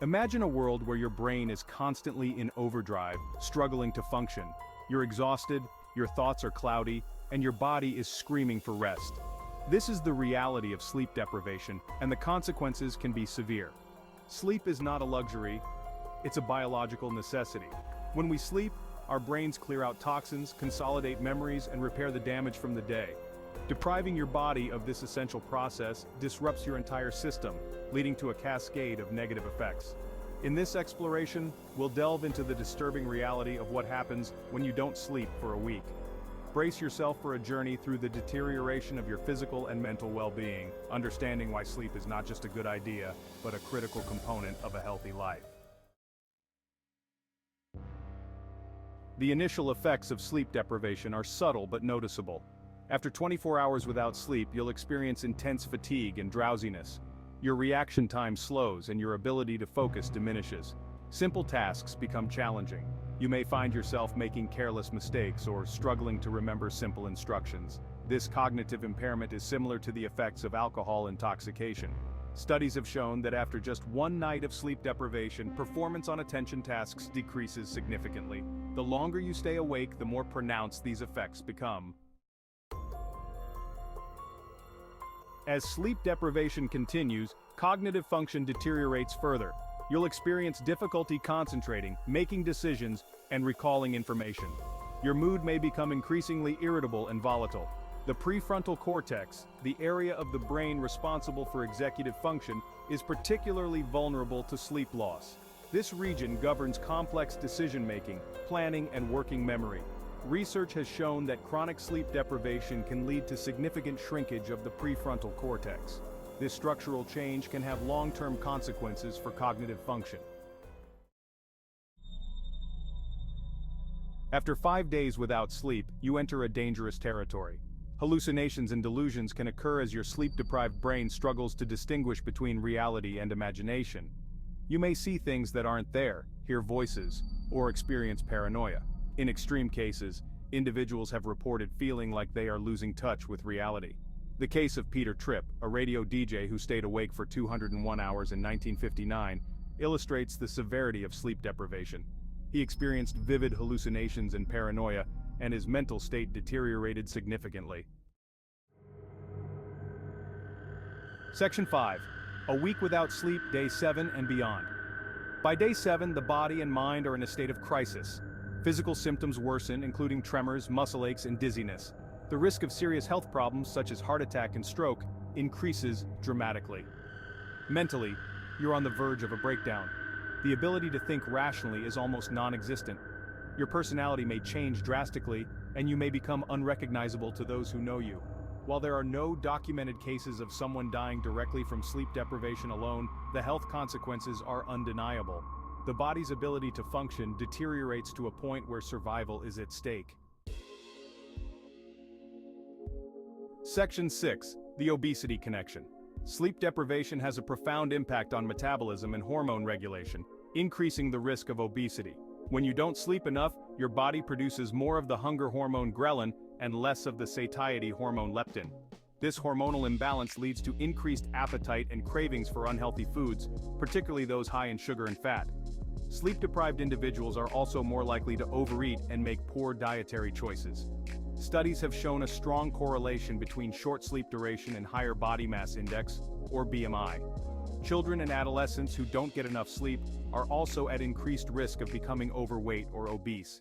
Imagine a world where your brain is constantly in overdrive, struggling to function. You're exhausted, your thoughts are cloudy, and your body is screaming for rest. This is the reality of sleep deprivation, and the consequences can be severe. Sleep is not a luxury, it's a biological necessity. When we sleep, our brains clear out toxins, consolidate memories, and repair the damage from the day. Depriving your body of this essential process disrupts your entire system, leading to a cascade of negative effects. In this exploration, we'll delve into the disturbing reality of what happens when you don't sleep for a week. Brace yourself for a journey through the deterioration of your physical and mental well-being, understanding why sleep is not just a good idea, but a critical component of a healthy life. The initial effects of sleep deprivation are subtle but noticeable. After 24 hours without sleep, you'll experience intense fatigue and drowsiness. Your reaction time slows and your ability to focus diminishes. Simple tasks become challenging. You may find yourself making careless mistakes or struggling to remember simple instructions. This cognitive impairment is similar to the effects of alcohol intoxication. Studies have shown that after just one night of sleep deprivation, performance on attention tasks decreases significantly. The longer you stay awake, the more pronounced these effects become. As sleep deprivation continues, cognitive function deteriorates further. You'll experience difficulty concentrating, making decisions, and recalling information. Your mood may become increasingly irritable and volatile. The prefrontal cortex, the area of the brain responsible for executive function, is particularly vulnerable to sleep loss. This region governs complex decision-making, planning, and working memory. Research has shown that chronic sleep deprivation can lead to significant shrinkage of the prefrontal cortex. This structural change can have long-term consequences for cognitive function. After 5 days without sleep, you enter a dangerous territory. Hallucinations and delusions can occur as your sleep-deprived brain struggles to distinguish between reality and imagination. You may see things that aren't there, hear voices, or experience paranoia. In extreme cases, individuals have reported feeling like they are losing touch with reality. The case of Peter Tripp, a radio DJ who stayed awake for 201 hours in 1959, illustrates the severity of sleep deprivation. He experienced vivid hallucinations and paranoia, and his mental state deteriorated significantly. Section 5. A week without sleep, day 7 and beyond. By day 7, the body and mind are in a state of crisis. Physical symptoms worsen, including tremors, muscle aches, and dizziness. The risk of serious health problems such as heart attack and stroke increases dramatically. Mentally, you're on the verge of a breakdown. The ability to think rationally is almost non-existent. Your personality may change drastically, and you may become unrecognizable to those who know you. While there are no documented cases of someone dying directly from sleep deprivation alone, the health consequences are undeniable. The body's ability to function deteriorates to a point where survival is at stake. Section 6. The Obesity Connection. Sleep deprivation has a profound impact on metabolism and hormone regulation, increasing the risk of obesity. When you don't sleep enough, your body produces more of the hunger hormone ghrelin and less of the satiety hormone leptin. This hormonal imbalance leads to increased appetite and cravings for unhealthy foods, particularly those high in sugar and fat. Sleep-deprived individuals are also more likely to overeat and make poor dietary choices. Studies have shown a strong correlation between short sleep duration and higher body mass index, or BMI. Children and adolescents who don't get enough sleep are also at increased risk of becoming overweight or obese.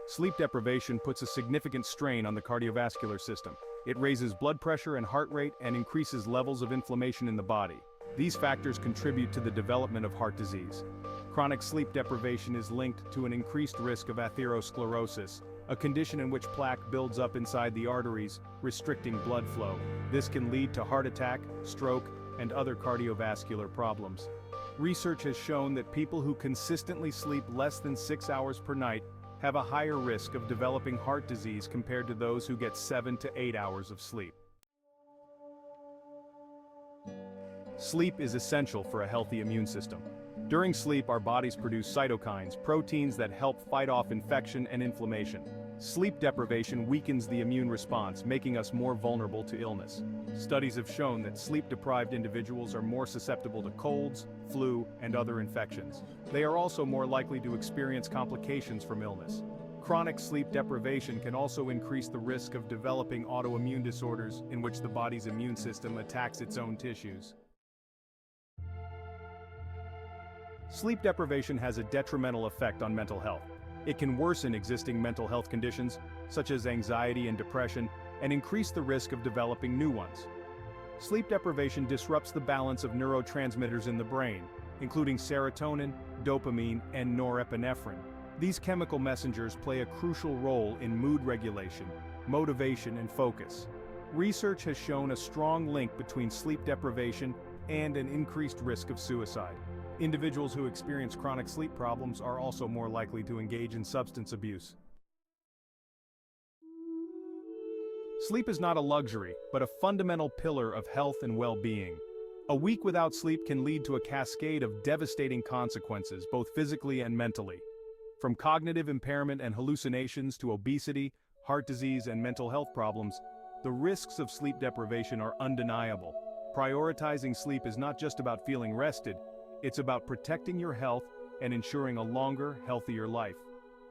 Sleep deprivation puts a significant strain on the cardiovascular system. It raises blood pressure and heart rate and increases levels of inflammation in the body. These factors contribute to the development of heart disease. Chronic sleep deprivation is linked to an increased risk of atherosclerosis, a condition in which plaque builds up inside the arteries, restricting blood flow. This can lead to heart attack, stroke, and other cardiovascular problems. Research has shown that people who consistently sleep less than 6 hours per night have a higher risk of developing heart disease compared to those who get 7 to 8 hours of sleep. Sleep is essential for a healthy immune system. During sleep, our bodies produce cytokines, proteins that help fight off infection and inflammation. Sleep deprivation weakens the immune response, making us more vulnerable to illness. Studies have shown that sleep-deprived individuals are more susceptible to colds, flu, and other infections. They are also more likely to experience complications from illness. Chronic sleep deprivation can also increase the risk of developing autoimmune disorders in which the body's immune system attacks its own tissues. Sleep deprivation has a detrimental effect on mental health. It can worsen existing mental health conditions, such as anxiety and depression, and increase the risk of developing new ones. Sleep deprivation disrupts the balance of neurotransmitters in the brain, including serotonin, dopamine, and norepinephrine. These chemical messengers play a crucial role in mood regulation, motivation, and focus. Research has shown a strong link between sleep deprivation and an increased risk of suicide. Individuals who experience chronic sleep problems are also more likely to engage in substance abuse. Sleep is not a luxury, but a fundamental pillar of health and well-being. A week without sleep can lead to a cascade of devastating consequences, both physically and mentally. From cognitive impairment and hallucinations to obesity, heart disease, and mental health problems, the risks of sleep deprivation are undeniable. Prioritizing sleep is not just about feeling rested, it's about protecting your health and ensuring a longer, healthier life.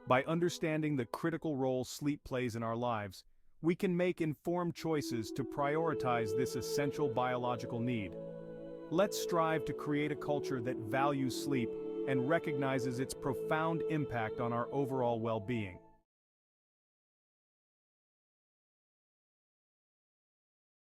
By understanding the critical role sleep plays in our lives, we can make informed choices to prioritize this essential biological need. Let's strive to create a culture that values sleep and recognizes its profound impact on our overall well-being.